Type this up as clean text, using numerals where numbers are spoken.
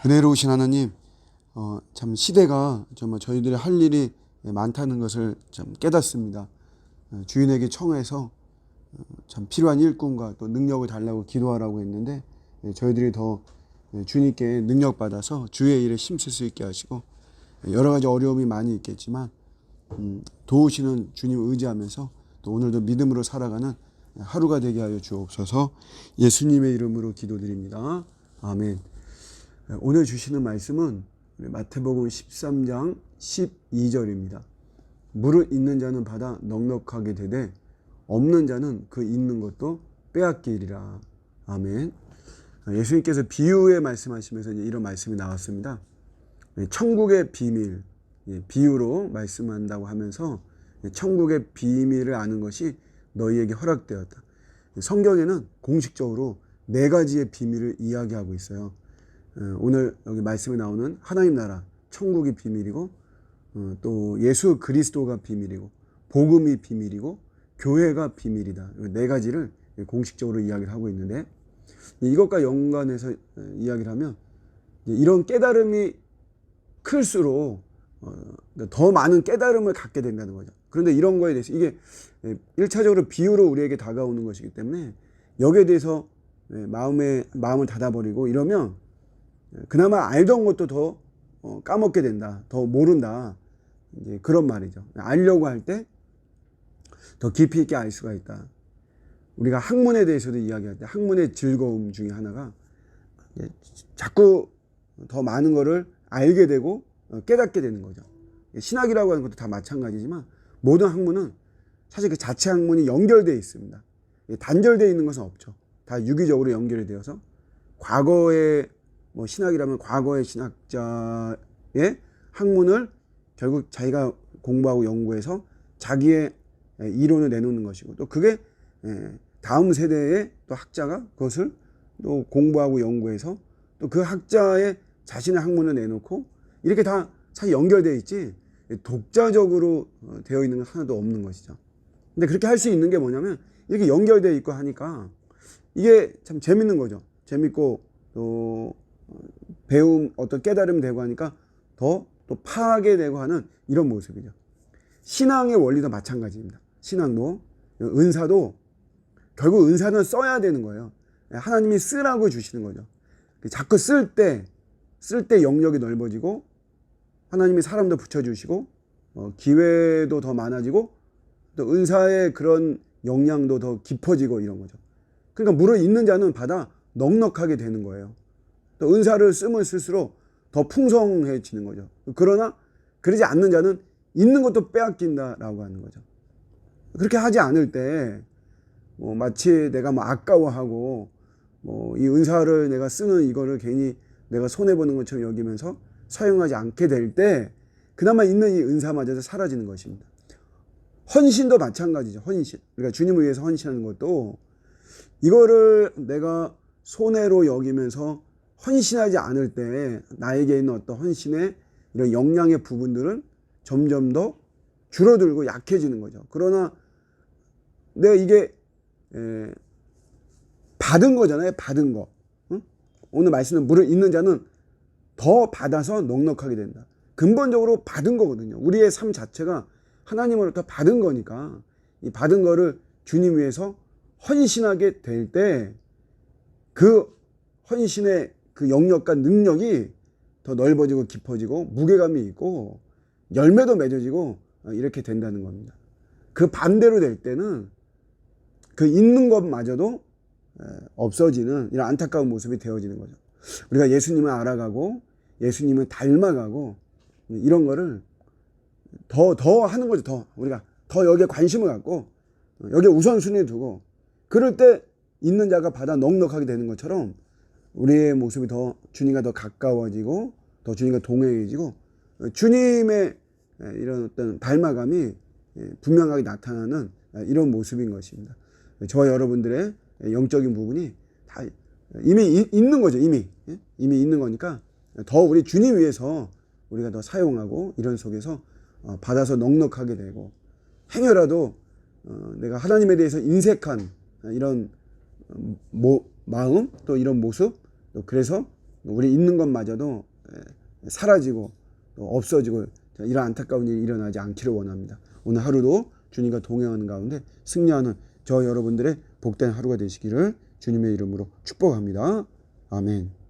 은혜로우신 하나님, 참 시대가 정말 저희들이 할 일이 많다는 것을 참 깨닫습니다. 주인에게 청해서 참 필요한 일꾼과 또 능력을 달라고 기도하라고 했는데, 저희들이 더 주님께 능력 받아서 주의 일에 힘쓸 수 있게 하시고, 여러 가지 어려움이 많이 있겠지만 도우시는 주님을 의지하면서 또 오늘도 믿음으로 살아가는 하루가 되게 하여 주옵소서. 예수님의 이름으로 기도드립니다. 아멘. 오늘 주시는 말씀은 마태복음 13장 12절입니다. 물을 있는 자는 받아 넉넉하게 되되 없는 자는 그 있는 것도 빼앗기리라. 아멘. 예수님께서 비유에 말씀하시면서 이런 말씀이 나왔습니다. 천국의 비밀, 비유로 말씀한다고 하면서 천국의 비밀을 아는 것이 너희에게 허락되었다. 성경에는 공식적으로 4가지의 비밀을 이야기하고 있어요. 오늘 여기 말씀에 나오는 하나님 나라, 천국이 비밀이고, 또 예수 그리스도가 비밀이고, 복음이 비밀이고, 교회가 비밀이다. 4가지를 공식적으로 이야기를 하고 있는데, 이것과 연관해서 이야기를 하면 이런 깨달음이 클수록 더 많은 깨달음을 갖게 된다는 거죠. 그런데 이런 거에 대해서 이게 1차적으로 비유로 우리에게 다가오는 것이기 때문에 여기에 대해서 마음을 닫아버리고 이러면 그나마 알던 것도 더 까먹게 된다. 더 모른다. 이제 그런 말이죠. 알려고 할 때 더 깊이 있게 알 수가 있다. 우리가 학문에 대해서도 이야기할 때 학문의 즐거움 중에 하나가 자꾸 더 많은 거를 알게 되고 깨닫게 되는 거죠. 신학이라고 하는 것도 다 마찬가지지만 모든 학문은 사실 그 자체 학문이 연결되어 있습니다. 단절되어 있는 것은 없죠. 다 유기적으로 연결이 되어서 과거의 신학이라면 과거의 신학자의 학문을 결국 자기가 공부하고 연구해서 자기의 이론을 내놓는 것이고, 또 그게 다음 세대의 또 학자가 그것을 또 공부하고 연구해서 또 그 학자의 자신의 학문을 내놓고 이렇게 다 사실 연결되어 있지 독자적으로 되어 있는 건 하나도 없는 것이죠. 근데 그렇게 할 수 있는 게 뭐냐면 이렇게 연결되어 있고 하니까 이게 참 재밌는 거죠. 재밌고 또 배움, 어떤 깨달음이 되고 하니까 더 또 파악이 되고 하는 이런 모습이죠. 신앙의 원리도 마찬가지입니다. 신앙도, 은사도 결국 은사는 써야 되는 거예요. 하나님이 쓰라고 주시는 거죠. 자꾸 쓸 때 영역이 넓어지고 하나님이 사람도 붙여주시고 기회도 더 많아지고 또 은사의 그런 역량도 더 깊어지고 이런 거죠. 그러니까 물을 있는 자는 받아 넉넉하게 되는 거예요. 또 은사를 쓰면 쓸수록 더 풍성해지는 거죠. 그러나 그러지 않는 자는 있는 것도 빼앗긴다라고 하는 거죠. 그렇게 하지 않을 때 마치 내가 아까워하고 이 은사를 내가 쓰는 이거를 괜히 내가 손해보는 것처럼 여기면서 사용하지 않게 될 때 그나마 있는 이 은사마저도 사라지는 것입니다. 헌신도 마찬가지죠. 헌신. 그러니까 주님을 위해서 헌신하는 것도 이거를 내가 손해로 여기면서 헌신하지 않을 때 나에게 있는 어떤 헌신의 이런 역량의 부분들은 점점 더 줄어들고 약해지는 거죠. 그러나 내가 이게 받은 거잖아요. 받은 거. 응? 오늘 말씀은 물을 있는 자는 더 받아서 넉넉하게 된다. 근본적으로 받은 거거든요. 우리의 삶 자체가 하나님으로부터 받은 거니까 이 받은 거를 주님 위해서 헌신하게 될 때 그 헌신의 그 영역과 능력이 더 넓어지고 깊어지고 무게감이 있고 열매도 맺어지고 이렇게 된다는 겁니다. 그 반대로 될 때는 그 있는 것마저도 없어지는 이런 안타까운 모습이 되어지는 거죠. 우리가 예수님을 알아가고 예수님을 닮아가고 이런 거를 더 하는 거죠. 우리가 더 여기에 관심을 갖고 여기에 우선순위를 두고 그럴 때 있는 자가 받아 넉넉하게 되는 것처럼 우리의 모습이 더 주님과 더 가까워지고 더 주님과 동행해지고 주님의 이런 어떤 닮아감이 분명하게 나타나는 이런 모습인 것입니다. 저와 여러분들의 영적인 부분이 다 이미 있는 거죠. 이미 있는 거니까 더 우리 주님 위해서 우리가 더 사용하고 이런 속에서 받아서 넉넉하게 되고 행여라도 내가 하나님에 대해서 인색한 이런 마음 또 이런 모습 또 그래서 우리 있는 것마저도 사라지고 또 없어지고 이런 안타까운 일이 일어나지 않기를 원합니다. 오늘 하루도 주님과 동행하는 가운데 승리하는 저 여러분들의 복된 하루가 되시기를 주님의 이름으로 축복합니다. 아멘.